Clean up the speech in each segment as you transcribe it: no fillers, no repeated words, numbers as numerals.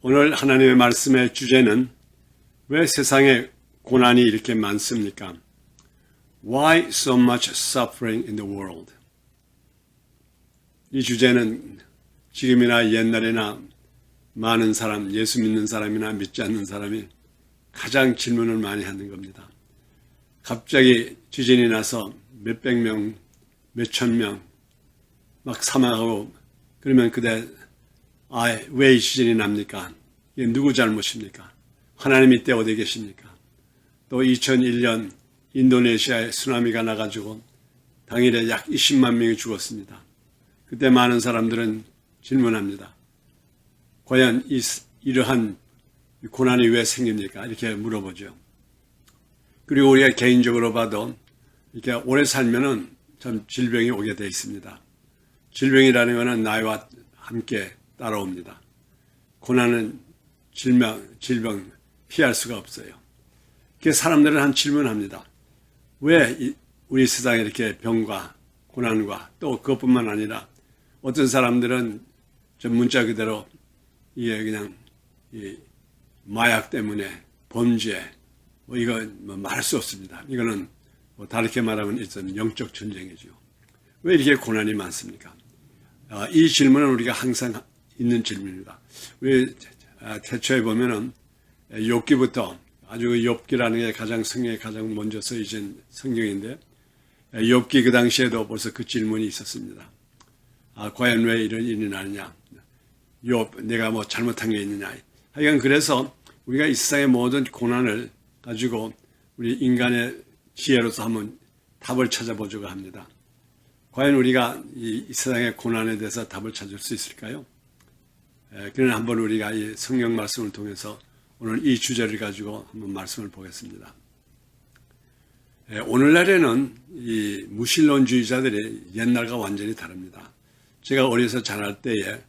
오늘 하나님의 말씀의 주제는 왜 세상에 고난이 이렇게 많습니까? Why so much suffering in the world? 이 주제는 지금이나 옛날이나 많은 사람, 예수 믿는 사람이나 믿지 않는 사람이 가장 질문을 많이 하는 겁니다. 갑자기 지진이 나서 몇백 명, 몇천 명 막 사망하고 그러면 왜 이 지진이 납니까? 이게 누구 잘못입니까? 하나님 이때 어디 계십니까? 또 2001년 인도네시아에 쓰나미가 나가지고 당일에 약 20만 명이 죽었습니다. 그때 많은 사람들은 질문합니다. 과연 이러한 고난이 왜 생깁니까? 이렇게 물어보죠. 그리고 우리가 개인적으로 봐도 이렇게 오래 살면은 참 질병이 오게 돼 있습니다. 질병이라는 것은 나이와 함께 따라옵니다. 고난은 질병 피할 수가 없어요. 그래서 사람들은 한 질문합니다. 왜 우리 세상에 이렇게 병과 고난과 또 그것뿐만 아니라 어떤 사람들은 좀 문자 그대로 이게 그냥 마약 때문에 범죄 이거 말할 수 없습니다. 이거는 다르게 말하면 일단 영적 전쟁이죠. 왜 이렇게 고난이 많습니까? 이 질문은 우리가 항상 있는 질문입니다. 우리 태초에 보면은 욥기부터 아주 욥기라는 게 성경에 가장 먼저 쓰여진 성경인데 욥기 그 당시에도 벌써 그 질문이 있었습니다. 과연 왜 이런 일이 나느냐? 욥, 내가 뭐 잘못한 게 있느냐? 하여간 그래서 우리가 이 세상의 모든 고난을 가지고 우리 인간의 지혜로서 한번 답을 찾아보자고 합니다. 과연 우리가 이 세상의 고난에 대해서 답을 찾을 수 있을까요? 그러나 한번 우리가 이 성경 말씀을 통해서 오늘 이 주제를 가지고 한번 말씀을 보겠습니다. 오늘날에는 이 무신론주의자들이 옛날과 완전히 다릅니다. 제가 어려서 자랄 때에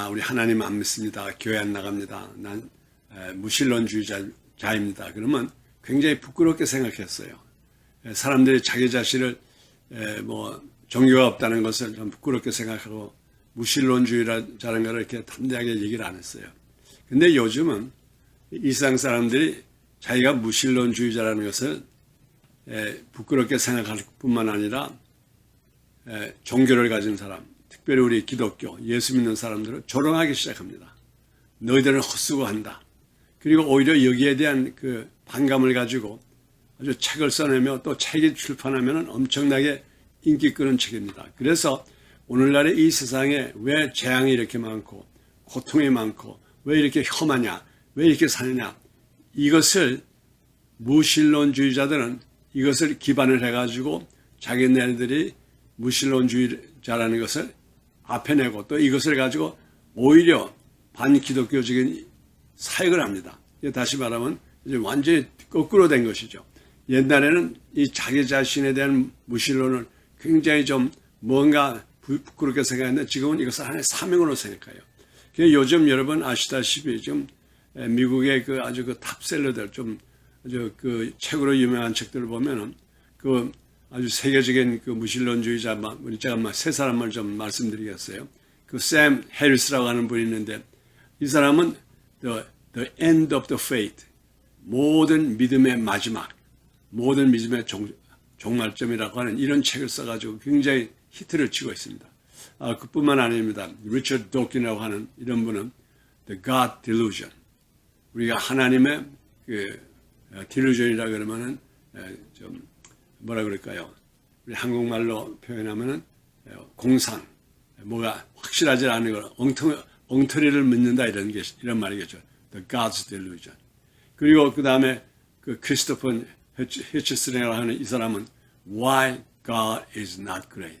우리 하나님 안 믿습니다. 교회 안 나갑니다. 난 무신론주의자입니다. 그러면 굉장히 부끄럽게 생각했어요. 사람들이 자기 자신을 종교가 없다는 것을 좀 부끄럽게 생각하고 무신론주의자라는 것을 이렇게 담대하게 얘기를 안 했어요. 근데 요즘은 이 세상 사람들이 자기가 무신론주의자라는 것을 부끄럽게 생각할 뿐만 아니라 종교를 가진 사람, 특별히 우리 기독교, 예수 믿는 사람들을 조롱하기 시작합니다. 너희들은 헛수고한다. 그리고 오히려 여기에 대한 그 반감을 가지고 아주 책을 써내며 또 책이 출판하면 엄청나게 인기 끄는 책입니다. 그래서 오늘날의 이 세상에 왜 재앙이 이렇게 많고 고통이 많고 왜 이렇게 험하냐, 왜 이렇게 사느냐, 이것을 무신론주의자들은 이것을 기반을 해가지고 자기네들이 무신론주의자라는 것을 앞에 내고 또 이것을 가지고 오히려 반기독교적인 사역을 합니다. 다시 말하면 이제 완전히 거꾸로 된 것이죠. 옛날에는 이 자기 자신에 대한 무신론을 굉장히 좀 뭔가 부끄럽게 생각했는데 지금은 이것을 하나의 사명으로 생각해요. 요즘 여러분 아시다시피 좀 미국의 아주 탑셀러들 아주 책으로 유명한 책들을 보면은 아주 세계적인 무신론주의자, 제가 세 사람을 좀 말씀드리겠어요. 샘 해리스라고 하는 분이 있는데 이 사람은 The End of the Faith, 모든 믿음의 마지막, 모든 믿음의 종말점이라고 하는 이런 책을 써가지고 굉장히 히트를 치고 있습니다. 그뿐만 아닙니다. 리처드 도킨이라고 하는 이런 분은 The God Delusion, 우리가 하나님의 delusion이라 그러면은 좀 뭐라 그럴까요? 우리 한국말로 표현하면은 공상, 뭐가 확실하지 않은 걸 엉터리를 믿는다 이런 말이겠죠. The God's Delusion. 그리고 그 다음에 크리스토퍼 히치슨이라고 하는 이 사람은 Why God is not great?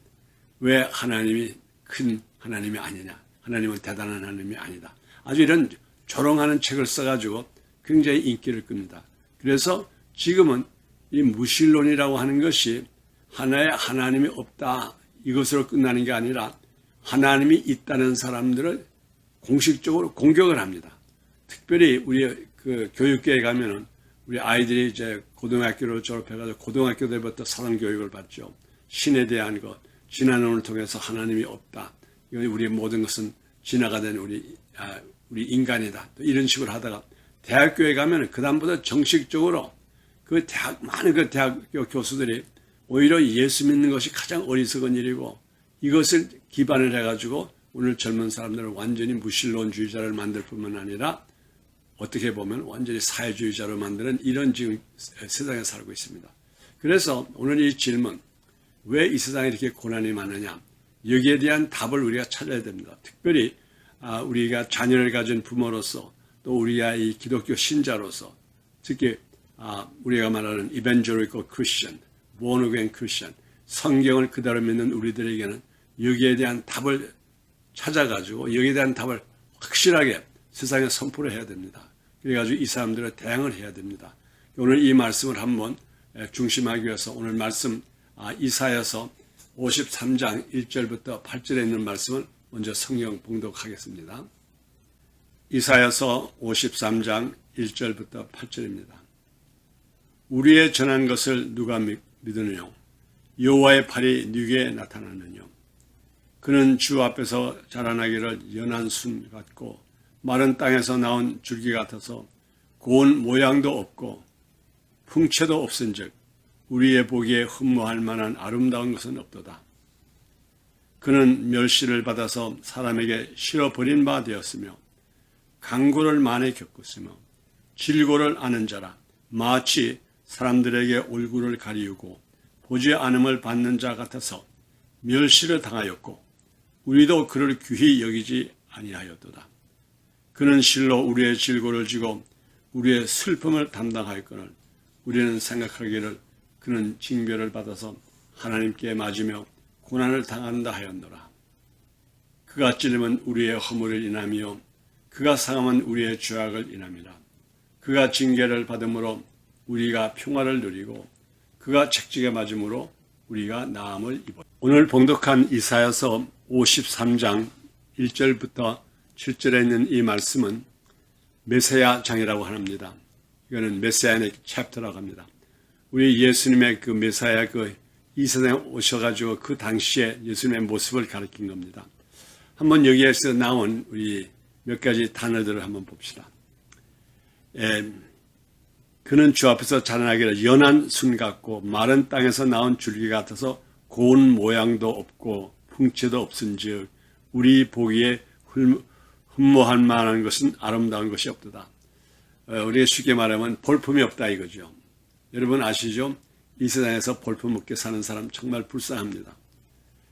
왜 하나님이 큰 하나님이 아니냐? 하나님은 대단한 하나님이 아니다. 아주 이런 조롱하는 책을 써가지고 굉장히 인기를 끕니다. 그래서 지금은 이 무신론이라고 하는 것이 하나의 하나님이 없다 이것으로 끝나는 게 아니라 하나님이 있다는 사람들을 공식적으로 공격을 합니다. 특별히 우리 교육계에 가면은 우리 아이들이 이제 고등학교를 졸업해가지고 고등학교 때부터 사랑 교육을 받죠. 신에 대한 것, 지난원을 통해서 하나님이 없다. 우리의 모든 것은 진화가 된 우리 인간이다. 또 이런 식으로 하다가 대학교에 가면 그다음부터 정식적으로 그 많은 그 대학교 교수들이 오히려 예수 믿는 것이 가장 어리석은 일이고 이것을 기반을 해가지고 오늘 젊은 사람들을 완전히 무신론주의자를 만들 뿐만 아니라 어떻게 보면 완전히 사회주의자로 만드는 이런 지금 세상에 살고 있습니다. 그래서 오늘 이 질문, 왜 이 세상에 이렇게 고난이 많으냐? 여기에 대한 답을 우리가 찾아야 됩니다. 특별히 우리가 자녀를 가진 부모로서 또 우리가 이 기독교 신자로서 특히 우리가 말하는 Evangelical Christian, Born Again Christian, 성경을 그대로 믿는 우리들에게는 여기에 대한 답을 찾아가지고 여기에 대한 답을 확실하게 세상에 선포를 해야 됩니다. 그래가지고 이 사람들을 대항을 해야 됩니다. 오늘 이 말씀을 한번 중심하기 위해서 오늘 말씀 이사야서 53장 1절부터 8절에 있는 말씀을 먼저 성경 봉독하겠습니다. 이사야서 53장 1절부터 8절입니다. 우리의 전한 것을 누가 믿으느냐? 여호와의 팔이 누구에게 나타나느냐? 그는 주 앞에서 자라나기를 연한 순 같고 마른 땅에서 나온 줄기 같아서 고운 모양도 없고 풍채도 없은즉 우리의 보기에 흠모할 만한 아름다운 것은 없도다. 그는 멸시를 받아서 사람에게 실어버린 바 되었으며 강구를 많이 겪었으며 질고를 아는 자라 마치 사람들에게 얼굴을 가리우고 보지 않음을 받는 자 같아서 멸시를 당하였고 우리도 그를 귀히 여기지 아니하였도다. 그는 실로 우리의 질고를 지고 우리의 슬픔을 담당하였거늘 우리는 생각하기를 그는 징별을 받아서 하나님께 맞으며 고난을 당한다 하였노라. 그가 찔림은 우리의 허물을 인하며 그가 상함은 우리의 죄악을 인함이라. 그가 징계를 받음으로 우리가 평화를 누리고 그가 책찍에 맞음으로 우리가 나음을 입었다. 오늘 봉독한 이사야서 53장 1절부터 7절에 있는 이 말씀은 메시아 장이라고 합니다. 이거는 메시아닉 챕터라고 합니다. 우리 예수님의 그 메시아 이 세상에 오셔가지고 그 당시에 예수님의 모습을 가리킨 겁니다. 한번 여기에서 나온 우리 몇 가지 단어들을 한번 봅시다. 그는 주 앞에서 자라나기를 연한 순 같고 마른 땅에서 나온 줄기 같아서 고운 모양도 없고 풍채도 없은즉 우리 보기에 흠모할 만한 것은 아름다운 것이 없도다. 우리가 쉽게 말하면 볼품이 없다 이거죠. 여러분 아시죠? 이 세상에서 볼품 없게 사는 사람 정말 불쌍합니다.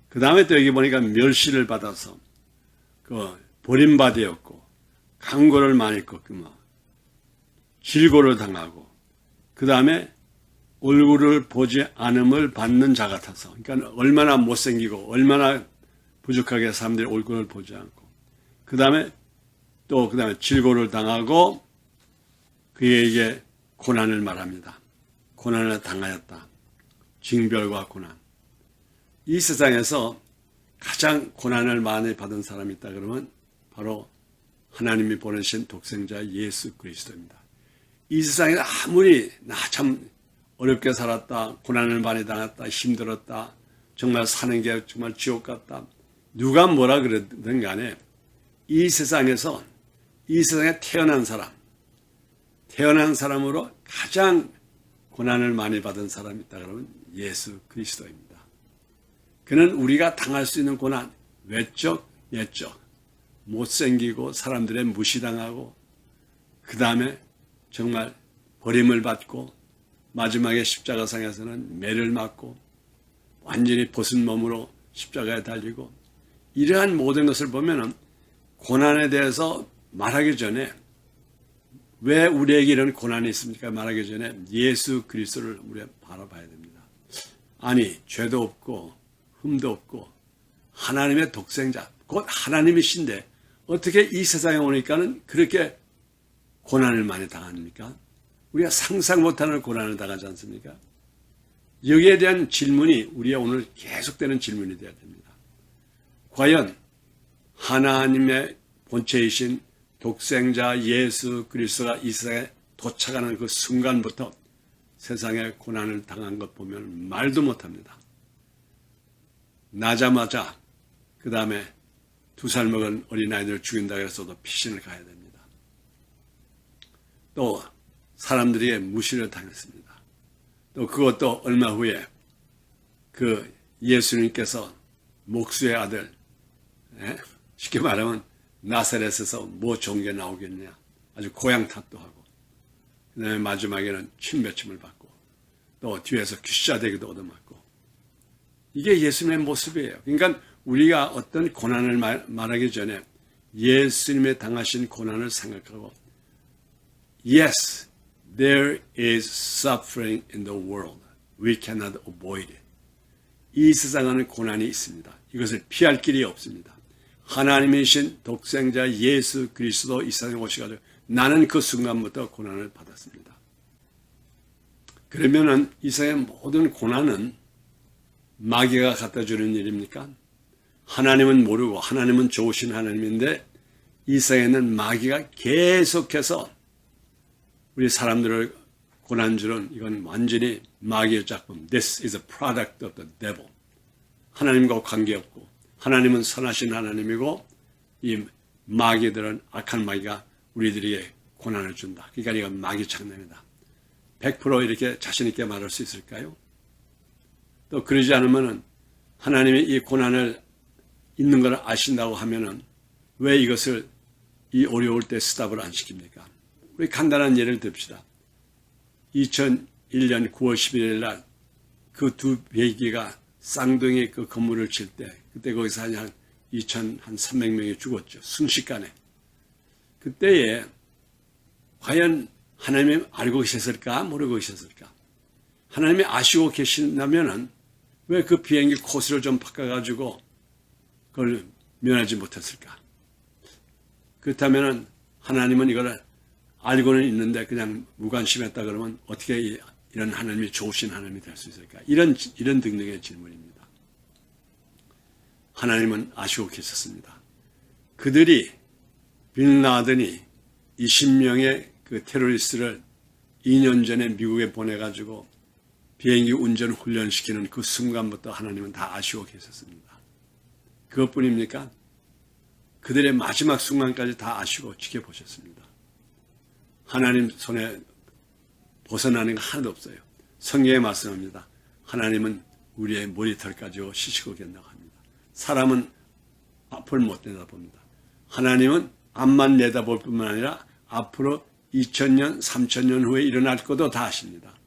그 다음에 또 여기 보니까 멸시를 받아서 버림받았고 강고를 많이 꺾고 질고를 당하고 그 다음에 얼굴을 보지 않음을 받는 자 같아서 그러니까 얼마나 못생기고 얼마나 부족하게 사람들이 얼굴을 보지 않고 그 다음에 질고를 당하고 그에게 고난을 말합니다. 고난을 당하였다. 징별과 고난. 이 세상에서 가장 고난을 많이 받은 사람이 있다 그러면 바로 하나님이 보내신 독생자 예수 그리스도입니다. 이 세상에 아무리 나 참 어렵게 살았다, 고난을 많이 당했다, 힘들었다, 정말 사는 게 정말 지옥 같다. 누가 뭐라 그러든 간에 이 세상에 태어난 사람으로 가장 고난을 많이 받은 사람이 있다 그러면 예수 그리스도입니다. 그는 우리가 당할 수 있는 고난, 외적, 내적, 못생기고 사람들의 무시당하고 그 다음에 정말 버림을 받고 마지막에 십자가상에서는 매를 맞고 완전히 벗은 몸으로 십자가에 달리고 이러한 모든 것을 보면은 고난에 대해서 말하기 전에 왜 우리에게 이런 고난이 있습니까? 말하기 전에 예수 그리스도를 우리가 바라봐야 됩니다. 아니 죄도 없고 흠도 없고 하나님의 독생자 곧 하나님이신데 어떻게 이 세상에 오니까는 그렇게 고난을 많이 당합니까? 우리가 상상 못하는 고난을 당하지 않습니까? 여기에 대한 질문이 우리의 오늘 계속되는 질문이 되어야 됩니다. 과연 하나님의 본체이신 독생자 예수 그리스도가 이 세상에 도착하는 그 순간부터 세상에 고난을 당한 것 보면 말도 못합니다. 나자마자 그 다음에 2살 먹은 어린아이들을 죽인다고 해서도 피신을 가야 됩니다. 또 사람들에게 무시를 당했습니다. 또 그것도 얼마 후에 그 예수님께서 목수의 아들, 쉽게 말하면 나사렛에서 뭐 좋은 게 나오겠냐, 아주 고향 탓도 하고, 그 다음에 마지막에는 침뱉음을 받고, 또 뒤에서 귀싸대기도 얻어맞고, 이게 예수님의 모습이에요. 그러니까 우리가 어떤 고난을 말하기 전에 예수님의 당하신 고난을 생각하고, Yes, there is suffering in the world. We cannot avoid it. 이 세상에는 고난이 있습니다. 이것을 피할 길이 없습니다. 하나님이신 독생자 예수 그리스도 이 세상에 오셔가지고 나는 그 순간부터 고난을 받았습니다. 그러면은 이 세상의 모든 고난은 마귀가 갖다 주는 일입니까? 하나님은 모르고 하나님은 좋으신 하나님인데 이 세상에는 마귀가 계속해서 우리 사람들을 고난 줄은 이건 완전히 마귀의 작품. This is a product of the devil. 하나님과 관계없고 하나님은 선하신 하나님이고 이 마귀들은 악한 마귀가 우리들에게 고난을 준다. 그러니까 이건 마귀 장난이다. 100% 이렇게 자신 있게 말할 수 있을까요? 또 그러지 않으면은 하나님이 이 고난을 있는 걸 아신다고 하면은 왜 이것을 이 어려울 때 스탑을 안 시킵니까? 우리 간단한 예를 듭시다. 2001년 9월 11일 날 그 두 비행기가 쌍둥이 그 건물을 칠 때 그때 거기서 한 2,300명이 죽었죠. 순식간에. 그때에 과연 하나님이 알고 계셨을까? 모르고 계셨을까? 하나님이 아시고 계신다면은 왜 그 비행기 코스를 좀 바꿔가지고 그걸 면하지 못했을까? 그렇다면은 하나님은 이걸 알고는 있는데 그냥 무관심했다 그러면 어떻게 이런 하나님이 좋으신 하나님이 될 수 있을까? 이런 등등의 질문입니다. 하나님은 아시고 계셨습니다. 그들이 빌라든이 20명의 그 테러리스트를 2년 전에 미국에 보내가지고 비행기 운전 훈련시키는 그 순간부터 하나님은 다 아시고 계셨습니다. 그것뿐입니까? 그들의 마지막 순간까지 다 아시고 지켜보셨습니다. 하나님 손에 벗어나는 거 하나도 없어요. 성경에 말씀합니다. 하나님은 우리의 머리털까지 씻고 계신다고 합니다. 사람은 앞을 못 내다봅니다. 하나님은 앞만 내다볼 뿐만 아니라 앞으로 2000년, 3000년 후에 일어날 것도 다 아십니다.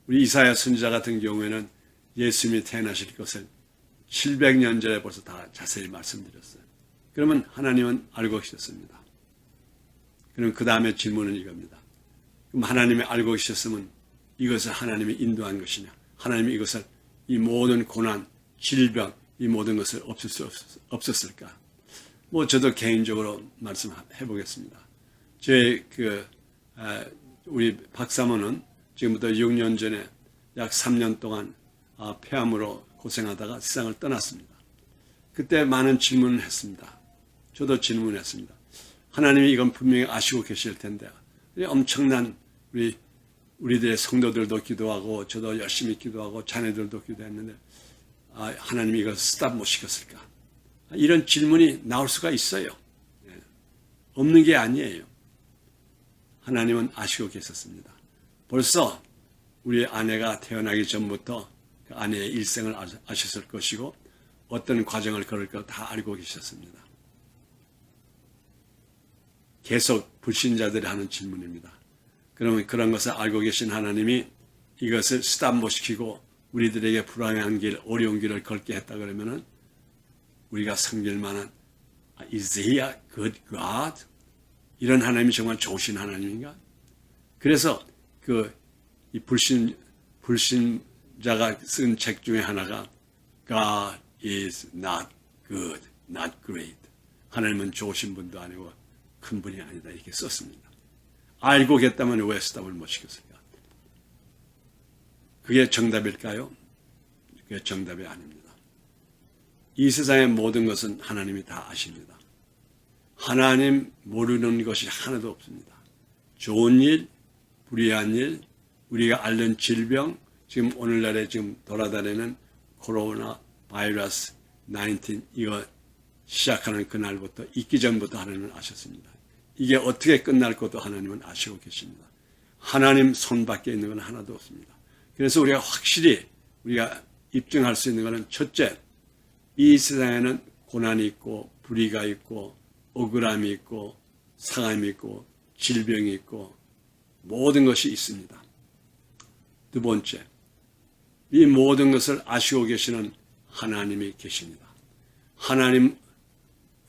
우리 이사야 선지자 같은 경우에는 예수님이 태어나실 것을 700년 전에 벌써 다 자세히 말씀드렸어요. 그러면 하나님은 알고 계셨습니다. 그럼 그 다음에 질문은 이겁니다. 그럼 하나님이 알고 계셨으면 이것을 하나님이 인도한 것이냐? 하나님이 이것을 이 모든 고난, 질병, 이 모든 것을 없앨 수 없었을까? 저도 개인적으로 말씀해 보겠습니다. 우리 박사모는 지금부터 6년 전에 약 3년 동안 폐암으로 고생하다가 세상을 떠났습니다. 그때 많은 질문을 했습니다. 저도 질문했습니다. 하나님이 이건 분명히 아시고 계실 텐데 엄청난 우리들의 성도들도 기도하고 저도 열심히 기도하고 자녀들도 기도했는데 하나님이 이걸 스탑 못 시켰을까? 이런 질문이 나올 수가 있어요. 없는 게 아니에요. 하나님은 아시고 계셨습니다. 벌써 우리 아내가 태어나기 전부터 그 아내의 일생을 아셨을 것이고 어떤 과정을 걸을 것 다 알고 계셨습니다. 계속 불신자들이 하는 질문입니다. 그러면 그런 것을 알고 계신 하나님이 이것을 스탑 못 시키고 우리들에게 불안한 길, 어려운 길을 걷게 했다 그러면은 우리가 섬길 만한 Is he a good God? 이런 하나님이 정말 좋으신 하나님인가? 그래서 이 불신자가 쓴 책 중에 하나가 God is not good, not great. 하나님은 좋으신 분도 아니고 큰 분이 아니다 이렇게 썼습니다. 알고 계셨다면 왜 스탑을 못 시켰을까? 그게 정답일까요? 그게 정답이 아닙니다. 이 세상의 모든 것은 하나님이 다 아십니다. 하나님 모르는 것이 하나도 없습니다. 좋은 일, 불의한 일, 우리가 앓는 질병, 지금 오늘날에 지금 돌아다니는 코로나 바이러스 19 이거 시작하는 그날부터 있기 전부터 하나님은 아셨습니다. 이게 어떻게 끝날 것도 하나님은 아시고 계십니다. 하나님 손밖에 있는 건 하나도 없습니다. 그래서 우리가 확실히 우리가 입증할 수 있는 것은 첫째, 이 세상에는 고난이 있고 불의가 있고 억울함이 있고 상함이 있고 질병이 있고 모든 것이 있습니다. 두 번째, 이 모든 것을 아시고 계시는 하나님이 계십니다. 하나님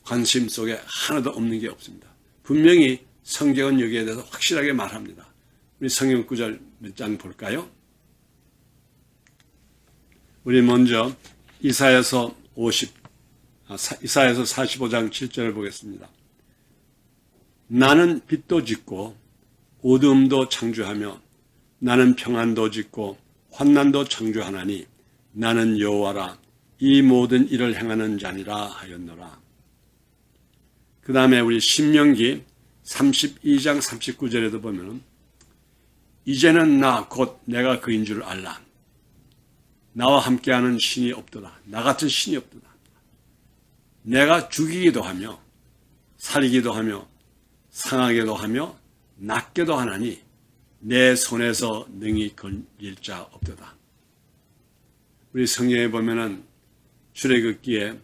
관심 속에 하나도 없는 게 없습니다. 분명히 성경은 여기에 대해서 확실하게 말합니다. 우리 성경 구절 몇 장 볼까요? 우리 먼저 이사야서 45장 7절을 보겠습니다. 나는 빛도 짓고 어두움도 창조하며 나는 평안도 짓고 환난도 창조하나니 나는 여호와라 이 모든 일을 행하는 자니라 하였노라. 그 다음에 우리 신명기 32장 39절에도 보면 이제는 나 곧 내가 그인 줄 알라. 나와 함께하는 신이 없도다. 나 같은 신이 없도다. 내가 죽이기도 하며 살리기도 하며 상하게도 하며 낫게도 하나니 내 손에서 능히 건질 자 없도다. 우리 성경에 보면은 출애굽기에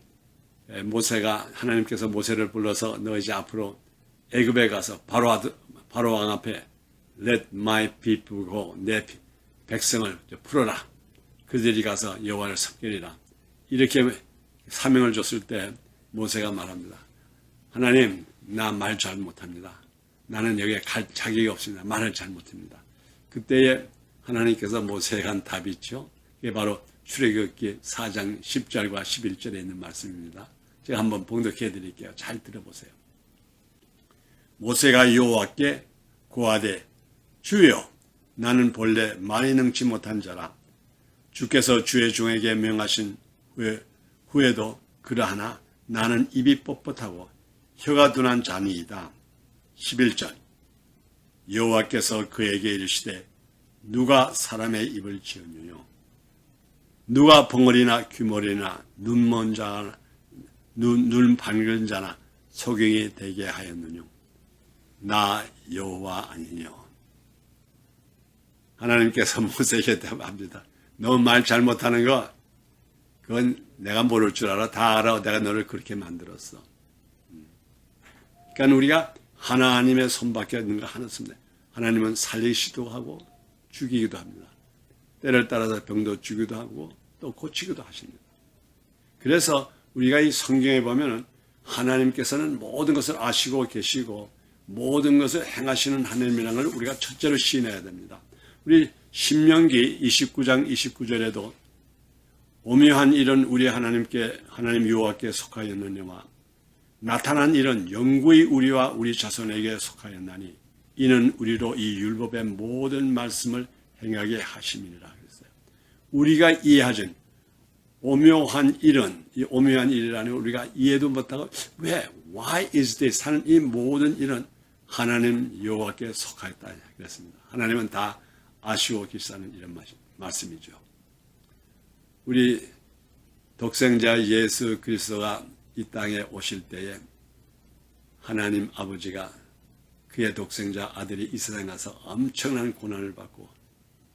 모세가 하나님께서 모세를 불러서 너 이제 앞으로 애굽에 가서 바로 왕 앞에 Let my people go. 내 백성을 풀어라. 그들이 가서 여호와를 섬기리라. 이렇게 사명을 줬을 때 모세가 말합니다. 하나님, 나 말 잘 못합니다. 나는 여기에 갈 자격이 없습니다. 말을 잘 못합니다. 그때에 하나님께서 모세에게 한 답이 있죠. 그게 바로 출애굽기 4장 10절과 11절에 있는 말씀입니다. 제가 한번 봉독해 드릴게요. 잘 들어보세요. 모세가 여호와께 고하되 주여 나는 본래 말이 능치 못한 자라 주께서 주의 종에게 명하신 후에도 그러하나 나는 입이 뻣뻣하고 혀가 둔한 자니이다. 11절 여호와께서 그에게 이르시되 누가 사람의 입을 지었느뇨 누가 벙어리나 귀머리나 눈먼 자나 눈 밝은 자나 소경이 되게 하였느뇨 나 여호와 아니뇨. 하나님께서 모세에게 대답합니다. 너 말 잘못하는 거 그건 내가 모를 줄 알아. 다 알아. 내가 너를 그렇게 만들었어. 그러니까 우리가 하나님의 손밖에 없는 거 하나 없습니다. 하나님은 살리시기도 하고 죽이기도 합니다. 때를 따라서 병도 주기도 하고 또 고치기도 하십니다. 그래서 우리가 이 성경에 보면은 하나님께서는 모든 것을 아시고 계시고 모든 것을 행하시는 하나님이라는 걸 우리가 첫째로 시인해야 됩니다. 우리 신명기 29장 29절에도 오묘한 일은 우리 하나님 여호와께 속하였느냐와 나타난 일은 영구히 우리와 우리 자손에게 속하였나니 이는 우리로 이 율법의 모든 말씀을 행하게 하심이니라 그랬어요. 우리가 이해하진 오묘한 일은 이 오묘한 일이라는 우리가 이해도 못하고 왜 why is this 하는 이 모든 일은 하나님 여호와께 속하였다 그랬습니다. 하나님은 다 아시고 계시다는 이런 말씀이죠. 우리 독생자 예수 그리스도가 이 땅에 오실 때에 하나님 아버지가 그의 독생자 아들이 이 세상에 나서 엄청난 고난을 받고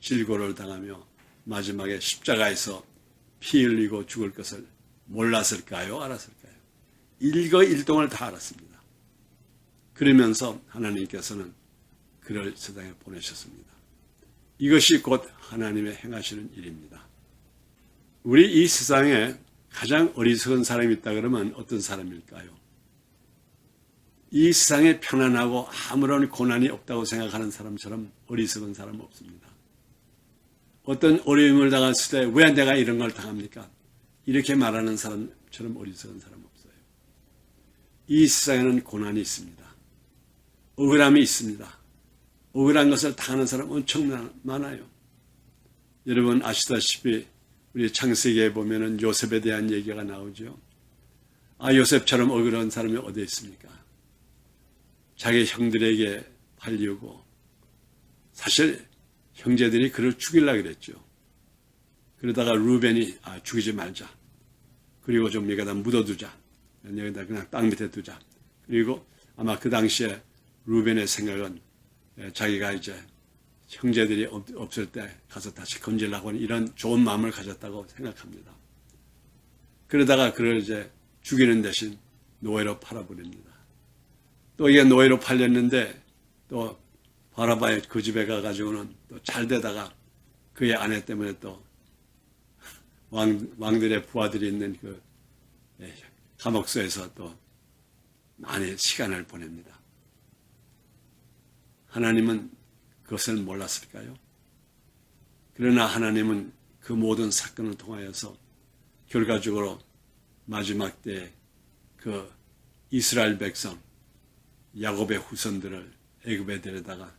질고를 당하며 마지막에 십자가에서 피 흘리고 죽을 것을 몰랐을까요? 알았을까요? 일거일동을 다 알았습니다. 그러면서 하나님께서는 그를 세상에 보내셨습니다. 이것이 곧 하나님의 행하시는 일입니다. 우리 이 세상에 가장 어리석은 사람이 있다 그러면 어떤 사람일까요? 이 세상에 편안하고 아무런 고난이 없다고 생각하는 사람처럼 어리석은 사람은 없습니다. 어떤 어려움을 당했을 때 왜 내가 이런 걸 당합니까? 이렇게 말하는 사람처럼 어리석은 사람 없어요. 이 세상에는 고난이 있습니다. 억울함이 있습니다. 억울한 것을 당하는 사람 엄청 많아요. 여러분 아시다시피 우리 창세기에 보면은 요셉에 대한 얘기가 나오죠. 요셉처럼 억울한 사람이 어디 있습니까? 자기 형들에게 팔려고 사실 형제들이 그를 죽이려고 그랬죠. 그러다가 루벤이 죽이지 말자. 그리고 좀 여기다 묻어두자. 여기다 그냥 땅 밑에 두자. 그리고 아마 그 당시에 루벤의 생각은 자기가 이제 형제들이 없을 때 가서 다시 건지려고 하는 이런 좋은 마음을 가졌다고 생각합니다. 그러다가 그를 이제 죽이는 대신 노예로 팔아버립니다. 또 이게 노예로 팔렸는데 또 바라바의 그 집에 가가지고는 또 잘 되다가 그의 아내 때문에 또 왕들의 부하들이 있는 그 감옥소에서 또 많이 시간을 보냅니다. 하나님은 그것을 몰랐을까요? 그러나 하나님은 그 모든 사건을 통하여서 결과적으로 마지막 때에 그 이스라엘 백성 야곱의 후손들을 애굽에 데려다가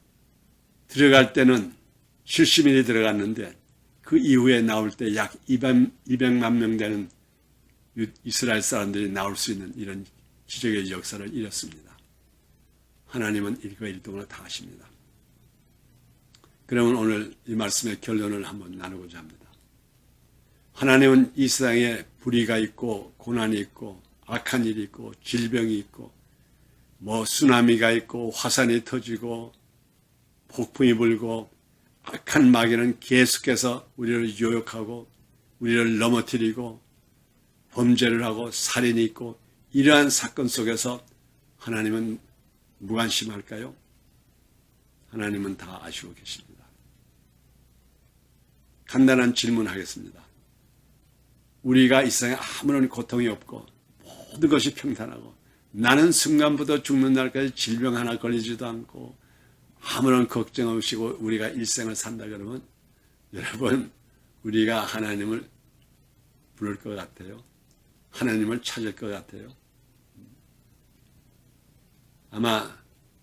들어갈 때는 70일이 들어갔는데 그 이후에 나올 때 약 200만 명 되는 이스라엘 사람들이 나올 수 있는 이런 기적의 역사를 이뤘습니다. 하나님은 일거일동을 다 하십니다. 그러면 오늘 이 말씀의 결론을 한번 나누고자 합니다. 하나님은 이 세상에 불의가 있고 고난이 있고 악한 일이 있고 질병이 있고 쓰나미가 있고 화산이 터지고 폭풍이 불고 악한 마귀는 계속해서 우리를 유혹하고 우리를 넘어뜨리고 범죄를 하고 살인이 있고 이러한 사건 속에서 하나님은 무관심할까요? 하나님은 다 아시고 계십니다. 간단한 질문하겠습니다. 우리가 이 세상에 아무런 고통이 없고 모든 것이 평탄하고 나는 순간부터 죽는 날까지 질병 하나 걸리지도 않고 아무런 걱정 없이 우리가 일생을 산다 그러면 여러분 우리가 하나님을 부를 것 같아요? 하나님을 찾을 것 같아요? 아마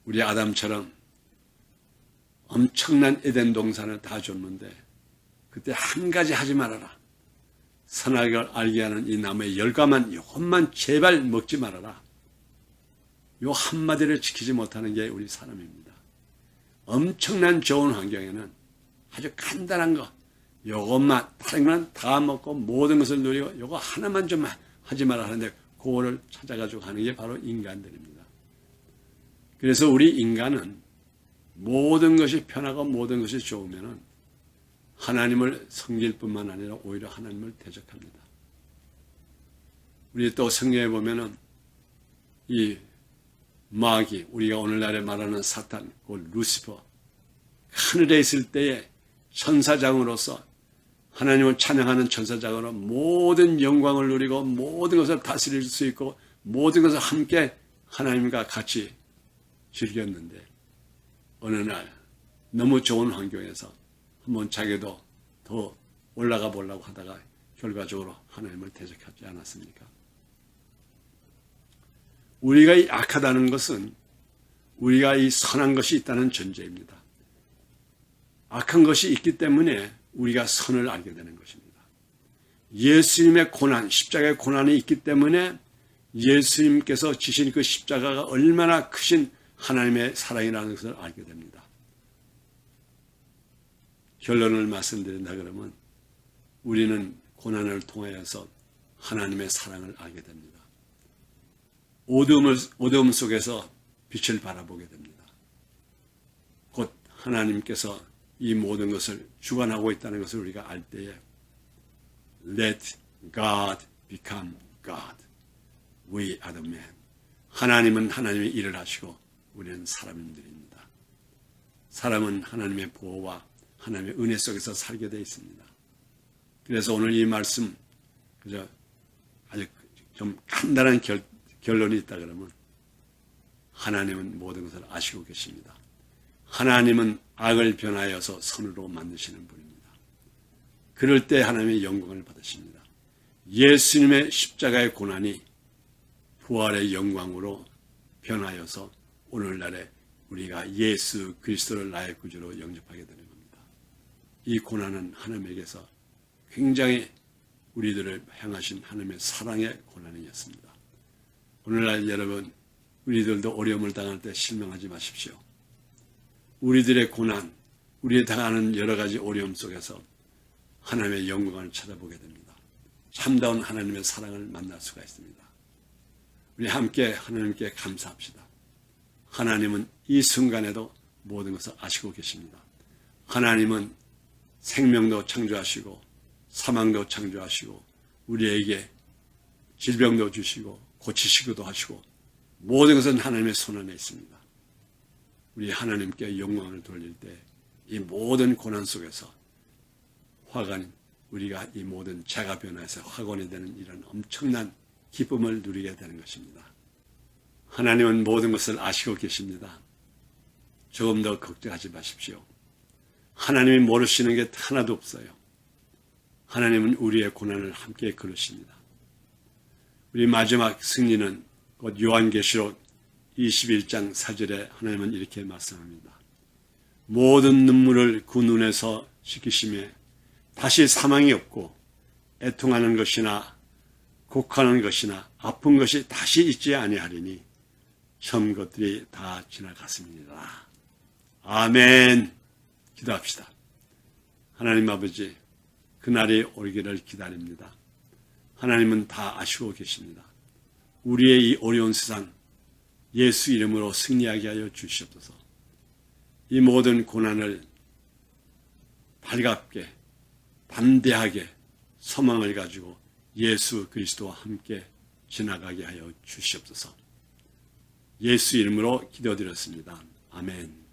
우리 아담처럼 엄청난 에덴 동산을 다 줬는데 그때 한 가지 하지 말아라. 선악을 알게 하는 이 나무의 열과만 이것만 제발 먹지 말아라. 요 한마디를 지키지 못하는 게 우리 사람입니다. 엄청난 좋은 환경에는 아주 간단한 거 요것만 다른 건 다 먹고 모든 것을 누리고 요거 하나만 좀 하지 말아 하는데 그거를 찾아가지고 하는 게 바로 인간들입니다. 그래서 우리 인간은 모든 것이 편하고 모든 것이 좋으면은 하나님을 섬길 뿐만 아니라 오히려 하나님을 대적합니다. 우리 또 성경에 보면은 이 마귀, 우리가 오늘날에 말하는 사탄, 그 루시퍼, 하늘에 있을 때에 천사장으로서 하나님을 찬양하는 천사장으로 모든 영광을 누리고 모든 것을 다스릴 수 있고 모든 것을 함께 하나님과 같이 즐겼는데 어느 날 너무 좋은 환경에서 한번 자기도 더 올라가 보려고 하다가 결과적으로 하나님을 대적하지 않았습니까? 우리가 악하다는 것은 우리가 이 선한 것이 있다는 전제입니다. 악한 것이 있기 때문에 우리가 선을 알게 되는 것입니다. 예수님의 고난, 십자가의 고난이 있기 때문에 예수님께서 지신 그 십자가가 얼마나 크신 하나님의 사랑이라는 것을 알게 됩니다. 결론을 말씀드린다 그러면 우리는 고난을 통하여서 하나님의 사랑을 알게 됩니다. 어두움 속에서 빛을 바라보게 됩니다. 곧 하나님께서 이 모든 것을 주관하고 있다는 것을 우리가 알 때에 Let God become God. We are the man. 하나님은 하나님의 일을 하시고 우리는 사람들입니다. 사람은 하나님의 보호와 하나님의 은혜 속에서 살게 되어 있습니다. 그래서 오늘 이 말씀 그저 아주 좀 간단한 결론이 있다 그러면 하나님은 모든 것을 아시고 계십니다. 하나님은 악을 변하여서 선으로 만드시는 분입니다. 그럴 때 하나님의 영광을 받으십니다. 예수님의 십자가의 고난이 부활의 영광으로 변하여서 오늘날에 우리가 예수 그리스도를 나의 구주로 영접하게 되는 겁니다. 이 고난은 하나님에게서 굉장히 우리들을 향하신 하나님의 사랑의 고난이었습니다. 오늘날 여러분, 우리들도 어려움을 당할 때 실망하지 마십시오. 우리들의 고난, 우리가 당하는 여러 가지 어려움 속에서 하나님의 영광을 찾아보게 됩니다. 참다운 하나님의 사랑을 만날 수가 있습니다. 우리 함께 하나님께 감사합시다. 하나님은 이 순간에도 모든 것을 아시고 계십니다. 하나님은 생명도 창조하시고 사망도 창조하시고 우리에게 질병도 주시고 고치시기도 하시고 모든 것은 하나님의 손 안에 있습니다. 우리 하나님께 영광을 돌릴 때 이 모든 고난 속에서 화관, 우리가 이 모든 죄가 변화해서 화관이 되는 이런 엄청난 기쁨을 누리게 되는 것입니다. 하나님은 모든 것을 아시고 계십니다. 조금 더 걱정하지 마십시오. 하나님이 모르시는 게 하나도 없어요. 하나님은 우리의 고난을 함께 그르십니다. 우리 마지막 승리는 곧 요한계시록 21장 4절에 하나님은 이렇게 말씀합니다. 모든 눈물을 그 눈에서 씻기시며 다시 사망이 없고 애통하는 것이나 곡하는 것이나 아픈 것이 다시 있지 아니하리니 처음 것들이 다 지나갔습니다. 아멘. 기도합시다. 하나님 아버지, 그날이 오기를 기다립니다. 하나님은 다 아시고 계십니다. 우리의 이 어려운 세상 예수 이름으로 승리하게 하여 주시옵소서. 이 모든 고난을 달갑게 담대하게 소망을 가지고 예수 그리스도와 함께 지나가게 하여 주시옵소서. 예수 이름으로 기도드렸습니다. 아멘.